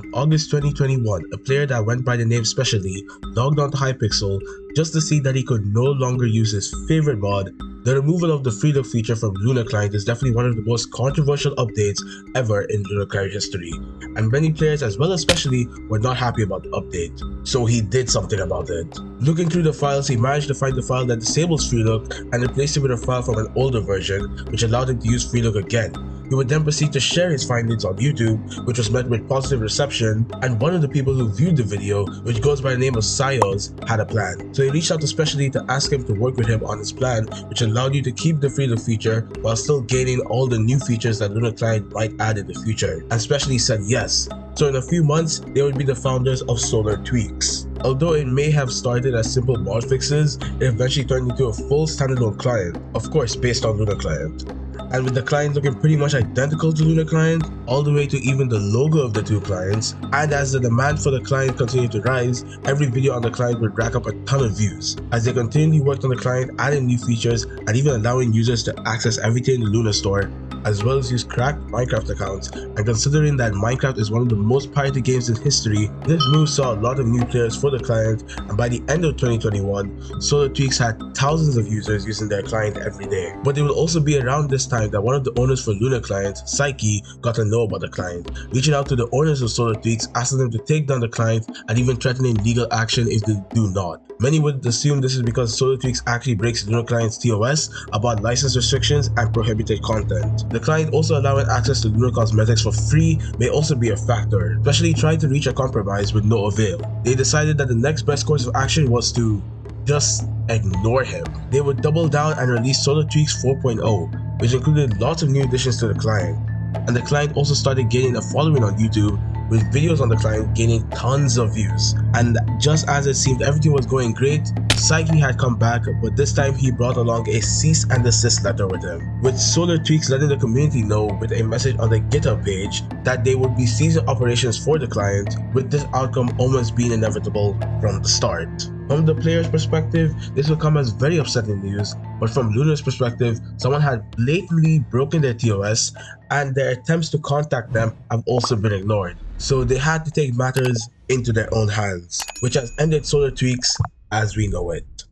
on August 2021, a player that went by the name Specially logged onto Hypixel just to see that he could no longer use his favorite mod. The removal of the free look feature from Lunar Client is definitely one of the most controversial updates ever in Lunar Client history, and many players as well as Specially were not happy about the update. So he did something about it. Looking through the files, he managed to find the file that disables free look and replaced it with a file from an older version, which allowed him to use free look again. He would then proceed to share his findings on YouTube, which was met with positive reception, and one of the people who viewed the video, which goes by the name of Sayos, had a plan. So he reached out to Specially to ask him to work with him on his plan, which allowed you to keep the free look feature while still gaining all the new features that Lunar Client might add in the future. And Specially said yes. So in a few months, they would be the founders of Solar Tweaks. Although it may have started as simple mod fixes, it eventually turned into a full standalone client, of course based on Lunar Client. And with the client looking pretty much identical to Lunar Client, all the way to even the logo of the two clients, and as the demand for the client continued to rise, every video on the client would rack up a ton of views. As they continually worked on the client, adding new features, and even allowing users to access everything in the Lunar store, as well as use cracked Minecraft accounts, and considering that Minecraft is one of the most pirated games in history, this move saw a lot of new players for the client, and by the end of 2021, Solar Tweaks had thousands of users using their client every day. But it will also be around this time that one of the owners for Lunar Client, Psyche, got to know about the client, reaching out to the owners of Solar Tweaks, asking them to take down the client and even threatening legal action if they do not. Many would assume this is because Solar Tweaks actually breaks Lunar Client's TOS about license restrictions and prohibited content. The client also allowing access to Lunar cosmetics for free may also be a factor, especially trying to reach a compromise with no avail. They decided that the next best course of action was to just ignore him. They would double down and release Solar Tweaks 4.0, which included lots of new additions to the client. And the client also started gaining a following on YouTube, with videos on the client gaining tons of views. And just as it seemed everything was going great, Psyche had come back, but this time he brought along a cease and desist letter with him, with Solar Tweaks letting the community know with a message on the GitHub page that they would be ceasing operations for the client, with this outcome almost being inevitable from the start. From the player's perspective, this will come as very upsetting news, but from Lunar's perspective, someone had blatantly broken their TOS, and their attempts to contact them have also been ignored. So they had to take matters into their own hands, which has ended Solar Tweaks as we know it.